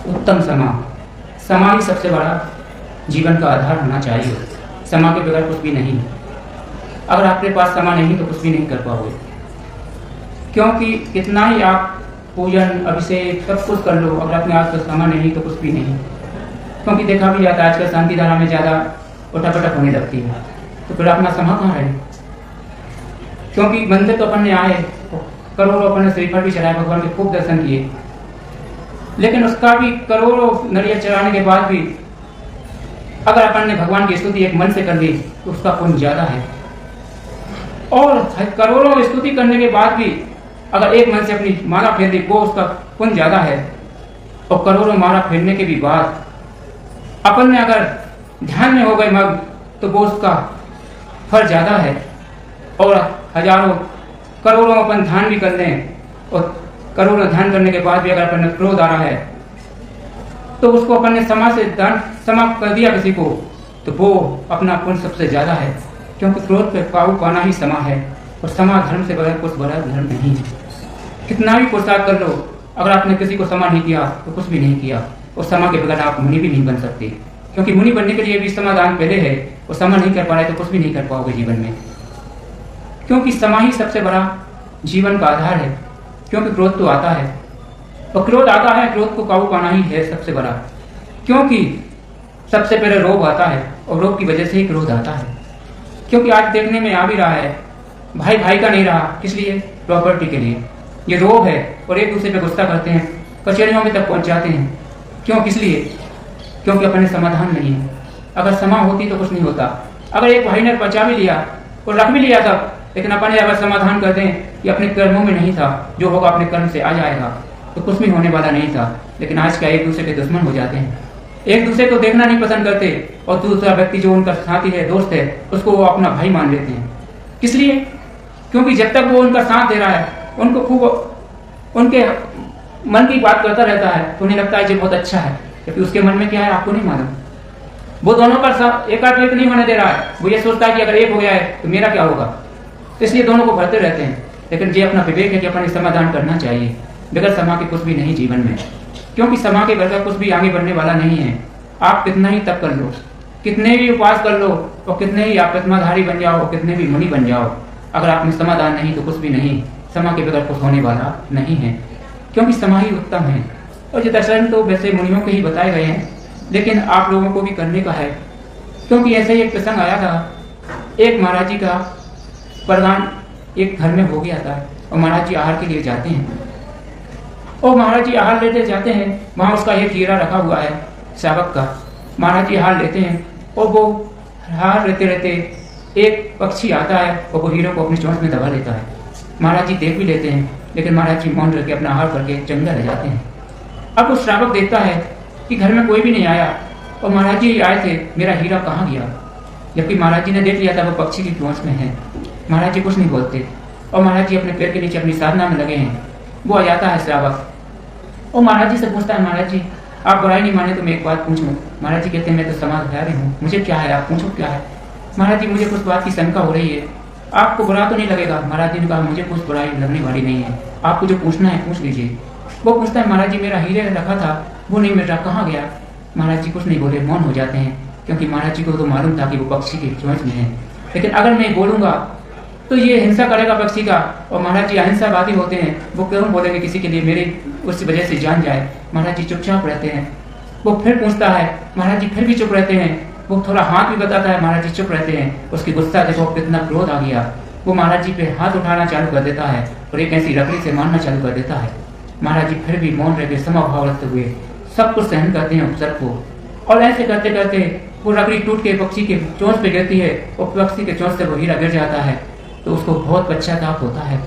उत्तम समा। समा ही सबसे बड़ा जीवन का आधार होना चाहिए। समा के बगैर कुछ भी नहीं। अगर आपके पास समा नहीं तो कुछ भी नहीं कर पाओगे, क्योंकि कितना ही आप पूजन अभिषेक सब कुछ कर लो, अगर अपने आप को समा नहीं तो कुछ भी नहीं। क्योंकि देखा भी जाता है आजकल शांति धारा में ज़्यादा उठापटक होने लगती है, तो फिर अपना समा कहाँ रहे। क्योंकि मंदिर तो अपन ने आए, करोड़ों अपन ने श्रीफल भी चढ़ाए, भगवान के खूब दर्शन किए, लेकिन उसका भी करोड़ों नरियल चढ़ाने के बाद भी अगर अपन ने भगवान की स्तुति एक मन से कर ली तो उसका पुण्य ज्यादा है। और करोड़ों स्तुति करने के बाद भी अगर एक मन से अपनी माला फेर दी वो उसका पुण्य ज्यादा है। और करोड़ों माला फेरने के भी बाद अपन ने अगर ध्यान में हो गए मग तो वो उसका फल ज्यादा है। और हजारों करोड़ों अपन ध्यान भी कर लें और करोड़ों ध्यान करने के बाद भी अगर अपन में क्रोध आ रहा है तो उसको अपन ने समा से दान समाप्त कर दिया किसी को, तो वो अपना पुण्य सबसे ज्यादा है। क्योंकि क्रोध पे काबू पाना ही समा है, और समा धर्म से बगैर कुछ बड़ा धर्म नहीं है। कितना भी पुरुषार्थ कर लो, अगर आपने किसी को समा नहीं किया तो कुछ भी नहीं किया। और समा के बगैर आप मुनि भी नहीं बन सकते, क्योंकि मुनि बनने के लिए भी समाधान पहले है, और समा नहीं कर पा रहे तो कुछ भी नहीं कर पाओगे जीवन में। क्योंकि समा ही सबसे बड़ा जीवन का आधार है। क्योंकि क्रोध तो आता है, और क्रोध आता है, क्रोध को काबू पाना ही है सबसे बड़ा। क्योंकि सबसे पहले रोग आता है, और रोग की वजह से ही क्रोध आता है। क्योंकि आज देखने में आ भी रहा है, भाई भाई का नहीं रहा, किस लिए? प्रॉपर्टी के लिए। ये रोग है, और एक दूसरे पे गुस्सा करते हैं, कचहरियों में तक पहुंच जाते हैं। क्यों? किस लिए? क्योंकि अपने समाधान नहीं है। अगर समा होती तो कुछ नहीं होता। अगर एक भाई ने बचा भी लिया और रख भी लिया था, लेकिन अपन अगर समाधान कर दें कि अपने कर्मों में नहीं था, जो होगा अपने कर्म से आ जाएगा, तो कुछ भी होने वाला नहीं था। लेकिन आज क्या एक दूसरे के दुश्मन हो जाते हैं, एक दूसरे को देखना नहीं पसंद करते, और दूसरा व्यक्ति जो उनका साथी है, दोस्त है, उसको वो अपना भाई मान लेते हैं। किस लिए? क्योंकि जब तक वो उनका साथ दे रहा है, उनको खूब उनके मन की बात करता रहता है, तो उन्हें लगता है ये बहुत अच्छा है, क्योंकि उसके मन में क्या है आपको नहीं मालूम। वो दोनों का साथ एक नहीं होने दे रहा है। वो ये सोचता है कि अगर एक हो गया है तो मेरा क्या होगा, तो इसलिए दोनों को भरते रहते हैं। लेकिन ये अपना विवेक है कि अपने समाधान करना चाहिए। बगैर समा के कुछ भी नहीं जीवन में, क्योंकि समा के बगैर कुछ भी आगे बढ़ने वाला नहीं है। आप कितना ही तप कर लो, कितने भी उपवास कर लो, और कितने ही आप प्रतिमाधारी बन जाओ, कितने भी मुनि बन जाओ, अगर आप में समाधान नहीं तो कुछ भी नहीं। समा के बगैर कुछ होने वाला नहीं है, क्योंकि समा ही उत्तम है। और ये दर्शन तो वैसे मुनियों के ही बताए गए हैं, लेकिन आप लोगों को भी करने का है। क्योंकि ऐसे ही एक प्रसंग आया था, एक महाराज जी का प्रदान एक घर में हो गया था, और महाराज जी आहार के लिए जाते हैं, और महाराज जी आहार लेते जाते हैं। वहाँ उसका एक हीरा रखा हुआ है शावक का। महाराज जी आहार लेते हैं, और वो आहार लेते रहते एक पक्षी आता है, और वो हीरो को अपनी चोंच में दबा लेता है। महाराज जी देख भी लेते हैं, लेकिन महाराज जी मौन रह के अपना आहार करके चंगा रह जाते हैं। अब वो श्रावक देखता है कि घर में कोई भी नहीं आया, और महाराज जी आए थे, मेरा हीरा कहाँ गया? जबकि महाराज जी ने देख लिया था वो पक्षी की चोंच में है। महाराज जी कुछ नहीं बोलते, और महाराज जी अपने पैर के नीचे अपनी साधना में लगे हैं। वो आ जाता है श्रावक, और महाराज जी से पूछता है, महाराज जी आप बुराई नहीं माने तो मैं एक बात पूछूं? महाराज जी कहते हैं मैं तो समाधारी हूँ, मुझे क्या है, आप पूछो क्या है? महाराज जी मुझे कुछ बात की शंका हो रही है, आपको बुरा तो नहीं लगेगा? महाराज जी ने कहा मुझे कुछ बुराई लगने वाली नहीं है, आपको जो पूछना है पूछ लीजिए। वो पूछता है, महाराज जी मेरा हीरे रखा था वो नहीं मिल रहा, कहाँ गया? महाराज जी कुछ नहीं बोले, मौन हो जाते हैं, क्योंकि महाराज जी को तो मालूम था कि वो पक्षी की चोंच में है। लेकिन अगर मैं बोलूंगा तो ये हिंसा करेगा पक्षी का, और महाराज जी अहिंसावादी होते हैं, वो क्यों बोलेंगे किसी के लिए मेरी उस वजह से जान जाए? महाराज जी चुपचाप रहते हैं। वो फिर पूछता है, महाराज जी फिर भी चुप रहते हैं। वो थोड़ा हाथ भी बताता है, महाराज जी चुप रहते हैं। उसकी गुस्सा देखो कितना क्रोध आ गया। वो महाराज जी पे हाथ उठाना चालू कर देता है, और एक ऐसी लकड़ी से मारना चालू कर देता है। महाराज जी फिर भी मौन रह के समभाव रखते हुए सब कुछ सहन करते हैं उपसर्ग को, और ऐसे करते करते वो लकड़ी टूट के पक्षी के चोंच पे गिरती है, और पक्षी के चोंच से वो हीरा गिर जाता है। तो उसको बहुत पश्चाताप होता है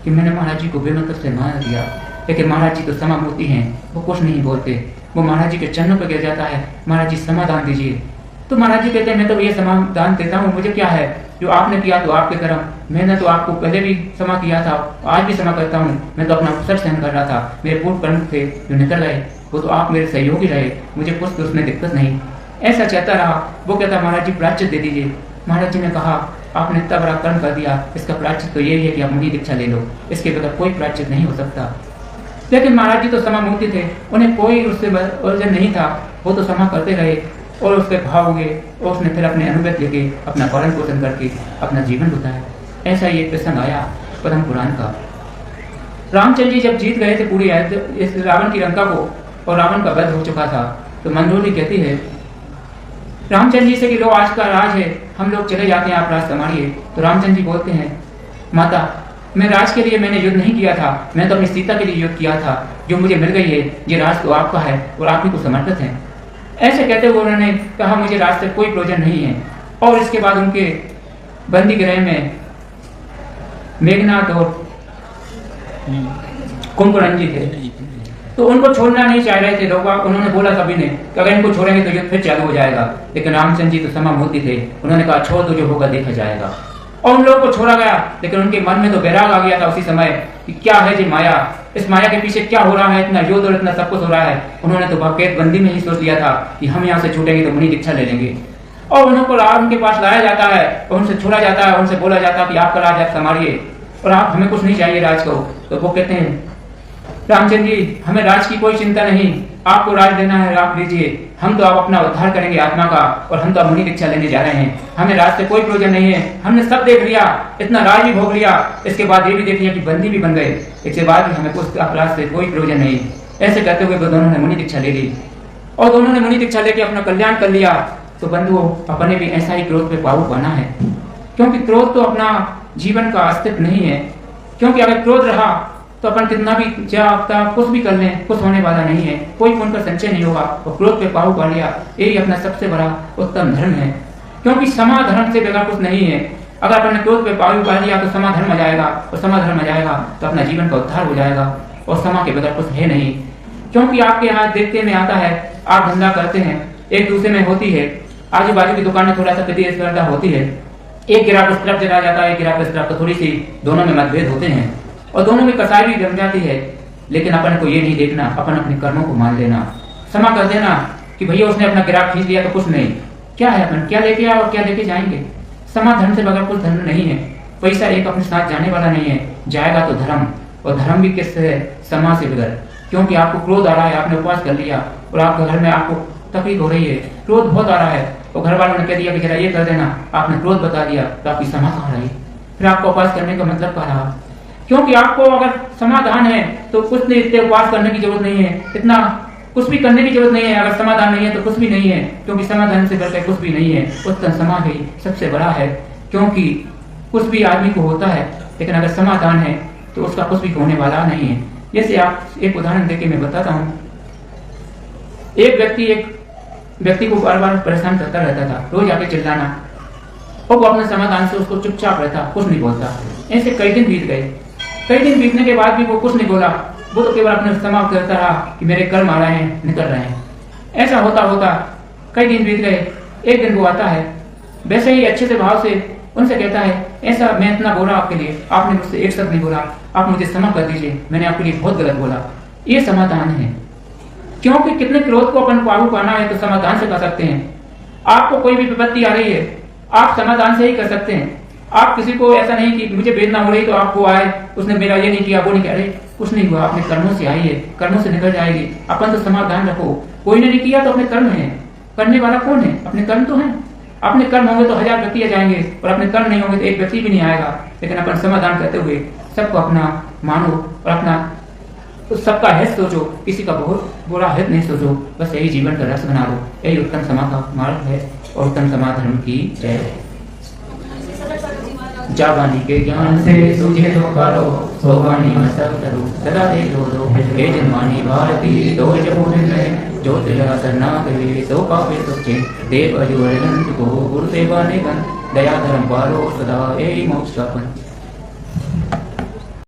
कि मैंने महाराज जी को बेमतलब से मार दिया। लेकिन महाराज जी तो समामूर्ति हैं, वो कुछ नहीं बोलते। वो महाराज जी के चरणों पर गिर जाता है, महाराज जी समाधान दीजिए। तो महाराज जी कहते हैं मैं तो ये समाधान देता हूँ, मुझे क्या है, जो आपने किया तो आपके कर्म, मैंने तो आपको पहले भी क्षमा किया था, आज भी क्षमा करता हूँ। मैं तो अपना अवसर सहन कर रहा था, मेरे पूर्व कर्म थे जो निकल गए, वो तो आप मेरे सहयोगी रहे, मुझे कुछ तो उसमें दिक्कत नहीं। ऐसा चाहता रहा। वो कहता महाराज जी प्रायश्चित दे दीजिए। महाराज जी ने कहा आपने इतना बड़ा कर्म कर दिया, इसका प्रायश्चित तो यही है कि आप मुझे दीक्षा ले लो, इसके बगैर कोई प्रायश्चित नहीं हो सकता। लेकिन महाराज जी तो समा मूर्ति थे, उन्हें कोई उससे उलझन नहीं था। वो तो समा करते रहे और उसके भाव हुए और उसने फिर अपने अनुभव लेके अपना पालन पोषण करके अपना जीवन बिताया। ऐसा ही एक प्रसंग आया पद्म पुराण का। रामचंद्र जी जब जीत गए थे पूरी इस रावण की लंका को और रावण का वध हो चुका था, तो मंदोदरी कहती है रामचंद्र जी से कि लो आज का राज है, हम लोग चले जाते हैं, आप राज संभालिए। तो रामचंद्र जी बोलते हैं माता, मैं राज के लिए मैंने युद्ध नहीं किया था, मैं तो अपनी सीता के लिए युद्ध किया था, जो मुझे मिल गई है ये राज तो आपका है और आप ही को समर्पित हैं। ऐसे कहते हुए उन्होंने कहा मुझे राज से कोई प्रयोजन नहीं है। और इसके बाद उनके बंदी गृह में मेघनाथ और कुंभकर्ण जी थे, तो उनको छोड़ना नहीं चाह रहे थे लोग। उन्होंने बोला कभी ने कि अगर इनको छोड़ेंगे तो युद्ध फिर चालू हो जाएगा, लेकिन रामचंद्र जी तो समा मूर्ति थे, उन्होंने कहा छोड़ दो, जो होगा देखा जाएगा। और उन लोगों को छोड़ा गया, लेकिन उनके मन में तो वैराग आ गया था उसी समय कि क्या है जी माया, इस माया के पीछे क्या हो रहा है, इतना युद्ध और इतना सब कुछ हो रहा है। उन्होंने तो कैद बंदी में ही सोच लिया था कि हम यहाँ से छूटेंगे तो मुनि दीक्षा ले लेंगे। और उनको उनके पास लाया जाता है और उनसे छोड़ा जाता है, उनसे बोला जाता है कि आपका राज आप संभालिए और आप हमें कुछ नहीं चाहिए राज को। तो वो कहते हैं रामचंद्र जी हमें राज की कोई चिंता नहीं, आपको राज देना है आप लीजिए, हम तो आप अपना उद्धार करेंगे आत्मा का, और हम तो मुनि दीक्षा लेने जा रहे हैं, हमें राज से कोई प्रयोजन नहीं है, हमने सब देख लिया, इतना राज भी भोग लिया, इसके बाद ये भी देख लिया कि बंदी भी बन गए, इसके बाद भी हमें कुछ अपराध से कोई प्रयोजन नहीं। ऐसे कहते हुए दोनों ने मुनि दीक्षा ले ली और दोनों ने मुनि दीक्षा लेके अपना कल्याण कर लिया। तो बंधुओं, अपने भी ऐसा ही क्रोध पे काबू पाना है, क्योंकि क्रोध तो अपना जीवन का अस्तित्व नहीं है। क्योंकि अगर क्रोध रहा तो अपन कितना भी जागता कुछ भी कर लें, कुछ होने वाला नहीं है, कोई पुण्य का संचय नहीं होगा। और क्रोध पे काबू पा लिया, यही अपना सबसे बड़ा उत्तम धर्म है, क्योंकि समा धर्म से बगैर कुछ नहीं है। अगर अपन ने क्रोध पे काबू पा लिया तो समा धर्म आ जाएगा, और समा धर्म आ जाएगा तो अपना जीवन का उद्धार हो जाएगा, और समा के बगैर कुछ है नहीं। क्योंकि आपके यहाँ देखते में आता है, आप धंधा करते हैं, एक दूसरे में होती है, आजू बाजू की दुकान में थोड़ा सा प्रतिस्पर्धा होती है, एक ग्राहक उस तरफ चला जाता है, एक ग्राहक इस तरफ, तो थोड़ी सी दोनों में मतभेद होते हैं और दोनों में कसाई भी जम जाती है। लेकिन अपन को ये नहीं देखना, अपन अपने कर्मों को मान लेना, क्षमा कर देना कि भैया उसने अपना ग्राहक खींच लिया तो कुछ नहीं, क्या है अपन क्या लेके आए और क्या लेके जाएंगे। समा धर्म से बगैर कुछ धर्म नहीं है, पैसा एक अपने साथ जाने वाला नहीं है, जाएगा तो धर्म, और धर्म भी किससे है, समा से बगैर। क्योंकि आपको क्रोध आ रहा है, आपने उपवास कर लिया और आपके घर में आपको तकलीफ हो रही है, क्रोध बहुत आ रहा है, और घर वालों ने कह दिया कि जरा ये कर देना, आपने क्रोध बता दिया, तो आपकी समा कहाँ रही, फिर आपको उपवास करने का मतलब क्या रहा। क्योंकि आपको अगर समाधान है तो कुछ नहीं, इतने उपवास करने की जरूरत नहीं है, इतना कुछ भी करने की जरूरत नहीं है। अगर समाधान नहीं है तो कुछ भी नहीं है, क्योंकि समाधान से बढ़कर कुछ भी नहीं है, उत्तम समा ही सबसे बड़ा है। क्योंकि कुछ भी आदमी को होता है, लेकिन अगर समाधान है तो उसका कुछ भी होने वाला नहीं है। जैसे आप एक उदाहरण देके मैं बताता हूँ, एक व्यक्ति को बार बार परेशान करता रहता था, रोज आके चिल्लाना, और वो अपने समाधान से उसको चुपचाप रहता, कुछ नहीं बोलता। ऐसे कई दिन बीत गए, कई दिन बीतने के बाद भी वो कुछ नहीं बोला, वो तो केवल अपने समाप्त करता रहा कि मेरे कर्म आ रहे हैं, निकल रहे हैं। ऐसा होता होता कई दिन बीत गए, एक दिन वो आता है, वैसे ही अच्छे से भाव से उनसे कहता है, ऐसा मैं इतना बोला आपके लिए, आपने मुझसे एक शब्द नहीं बोला, आप मुझे क्षमा कर दीजिए, मैंने आपके लिए बहुत गलत बोला। ये समाधान है, क्योंकि कितने क्रोध को अपन काबू पाना है तो समाधान से कर सकते हैं। आपको कोई भी विपत्ति आ रही है, आप समाधान से ही कर सकते हैं। आप किसी को ऐसा नहीं कि मुझे वेदना हो रही तो आपको आए, उसने मेरा ये नहीं किया वो नहीं, कह रहे कुछ नहीं हुआ, अपने कर्मों से आई है, कर्मों से निकल जाएगी। अपन तो समाधान रखो, कोई ने नहीं किया तो अपने कर्म है, करने वाला कौन है, अपने कर्म तो है। अपने कर्म होंगे तो 1000 व्यक्ति आ जाएंगे, और अपने कर्म नहीं होंगे तो एक व्यक्ति भी नहीं आएगा। लेकिन अपन समाधान करते हुए सबको अपना मानो और अपना सबका हित सोचो, किसी का बहुत बुरा हित नहीं सोचो, बस यही जीवन का रस बना लो। यही उत्तम समा का मार्ग है, और उत्तम समा धर्म की जय। जावानी के ज्ञान से सूझे तो करो, सोवानी में सब करो, सदा दे दो हे जन्मानी भारती दो जबून में, जो तेरा सरना करे सो पावे सुखे, देव अजुअर को गुरुदेवा ने गण, दया धर्म पारो सदा यही मोक्ष का पंथ।